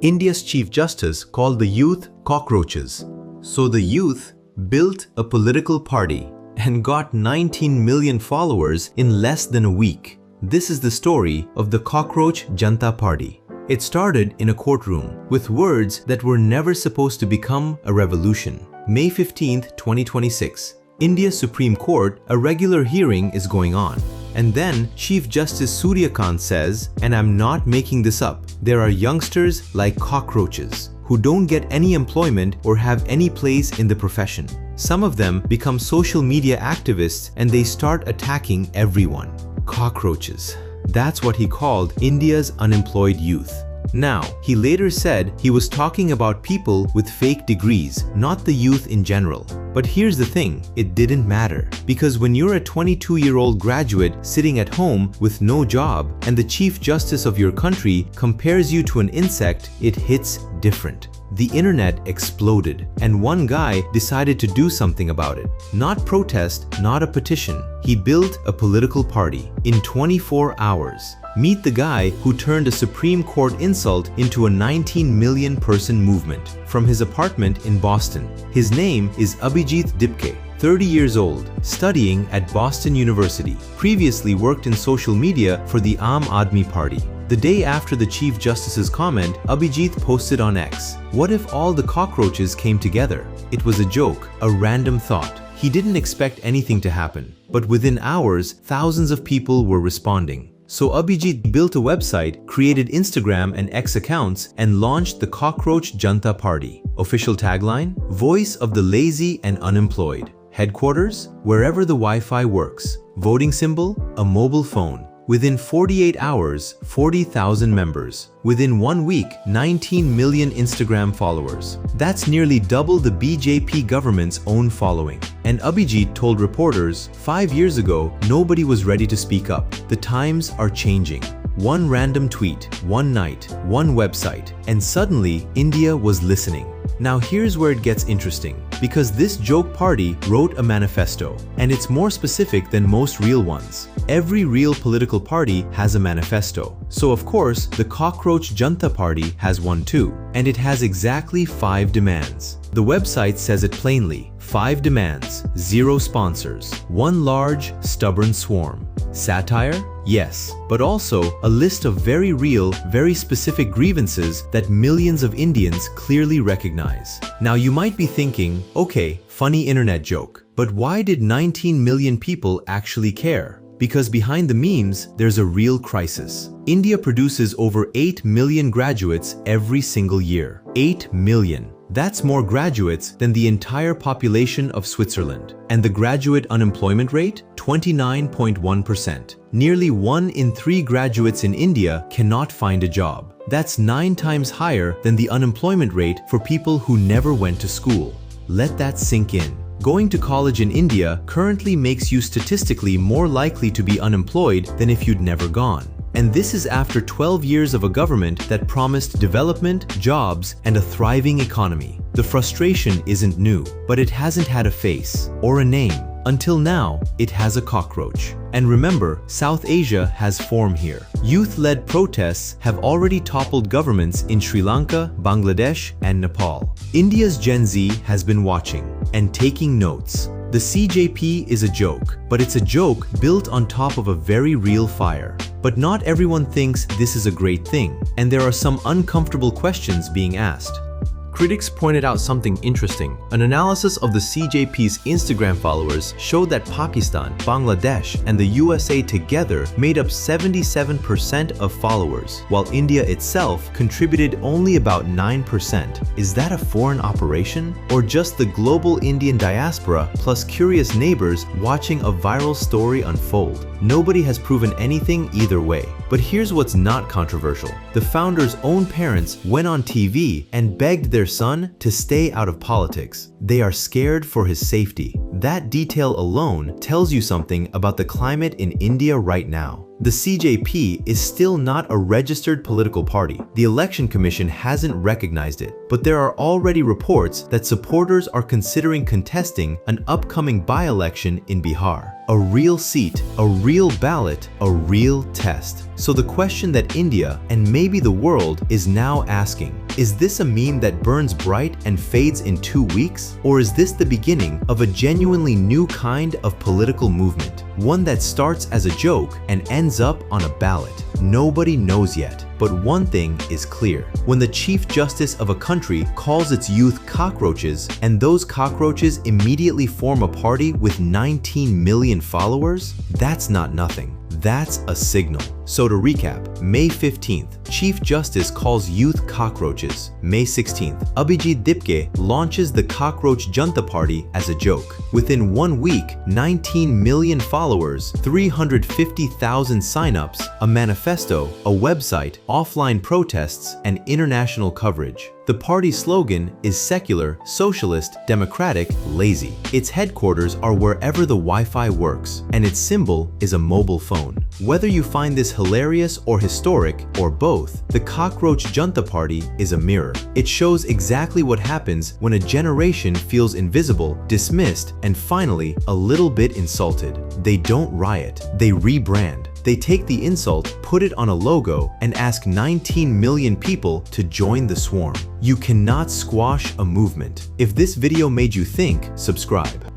India's Chief Justice called the youth cockroaches. So the youth built a political party and got 19 million followers in less than a week. This is the story of the Cockroach Janta Party. It started in a courtroom with words that were never supposed to become a revolution. May 15, 2026. India's Supreme Court, a regular hearing is going on. And then Chief Justice Surya Kant says, and I'm not making this up, there are youngsters like cockroaches who don't get any employment or have any place in the profession. Some of them become social media activists and they start attacking everyone. Cockroaches. That's what he called India's unemployed youth. Now, he later said he was talking about people with fake degrees, not the youth in general. But here's the thing, it didn't matter. Because when you're a 22-year-old graduate sitting at home with no job and the Chief Justice of your country compares you to an insect, it hits different. The internet exploded, and one guy decided to do something about it. Not protest, not a petition. He built a political party in 24 hours. Meet the guy who turned a Supreme Court insult into a 19 million person movement from his apartment in Boston. His name is Abhijeet Dipke, 30 years old, studying at Boston University. Previously worked in social media for the Aam Aadmi Party. The day after the Chief Justice's comment, Abhijeet posted on X, "What if all the cockroaches came together?" It was a joke, a random thought. He didn't expect anything to happen. But within hours, thousands of people were responding. So Abhijeet built a website, created Instagram and X accounts, and launched the Cockroach Janta Party. Official tagline: Voice of the lazy and unemployed. Headquarters: wherever the Wi-Fi works. Voting symbol: a mobile phone. Within 48 hours, 40,000 members. Within 1 week, 19 million Instagram followers. That's nearly double the BJP government's own following. And Abhijeet told reporters, 5 years ago, nobody was ready to speak up. The times are changing. One random tweet, one night, one website, and suddenly India was listening. Now here's where it gets interesting, because this joke party wrote a manifesto, and it's more specific than most real ones. Every real political party has a manifesto. So of course, the Cockroach Janta Party has one too, and it has exactly 5 demands. The website says it plainly: 5 demands, 0 sponsors, 1 large, stubborn swarm. Satire? Yes, but also a list of very real, very specific grievances that millions of Indians clearly recognize. Now you might be thinking, okay, funny internet joke, but why did 19 million people actually care? Because behind the memes, there's a real crisis. India produces over 8 million graduates every single year. 8 million. That's more graduates than the entire population of Switzerland. And the graduate unemployment rate? 29.1%. Nearly 1 in 3 graduates in India cannot find a job. That's 9 times higher than the unemployment rate for people who never went to school. Let that sink in. Going to college in India currently makes you statistically more likely to be unemployed than if you'd never gone. And this is after 12 years of a government that promised development, jobs, and a thriving economy. The frustration isn't new, but it hasn't had a face or a name. Until now, it has a cockroach. And remember, South Asia has form here. Youth-led protests have already toppled governments in Sri Lanka, Bangladesh, and Nepal. India's Gen Z has been watching and taking notes. The CJP is a joke, but it's a joke built on top of a very real fire. But not everyone thinks this is a great thing, and there are some uncomfortable questions being asked. Critics pointed out something interesting. An analysis of the CJP's Instagram followers showed that Pakistan, Bangladesh, and the USA together made up 77% of followers, while India itself contributed only about 9%. Is that a foreign operation? Or just the global Indian diaspora plus curious neighbors watching a viral story unfold? Nobody has proven anything either way. But here's what's not controversial. The founder's own parents went on TV and begged their son to stay out of politics. They are scared for his safety. That detail alone tells you something about the climate in India right now. The CJP is still not a registered political party. The Election Commission hasn't recognized it, but there are already reports that supporters are considering contesting an upcoming by-election in Bihar. A real seat, a real ballot, a real test. So the question that India and maybe the world is now asking, Is this a meme that burns bright and fades in 2 weeks? Or is this the beginning of a genuinely new kind of political movement? One that starts as a joke and ends up on a ballot? Nobody knows yet. But one thing is clear. When the Chief Justice of a country calls its youth cockroaches, and those cockroaches immediately form a party with 19 million followers, that's not nothing. That's a signal. So to recap, May 15th, Chief Justice calls youth cockroaches. May 16th, Abhijeet Dipke launches the Cockroach Janta Party as a joke. Within 1 week, 19 million followers, 350,000 signups, a manifesto, a website, offline protests, and international coverage. The party's slogan is secular, socialist, democratic, lazy. Its headquarters are wherever the Wi-Fi works, and its symbol is a mobile phone. Whether you find this hilarious or historic, or both, the Cockroach Janta Party is a mirror. It shows exactly what happens when a generation feels invisible, dismissed, and finally, a little bit insulted. They don't riot, they rebrand. They take the insult, put it on a logo, and ask 19 million people to join the swarm. You cannot squash a movement. If this video made you think, subscribe.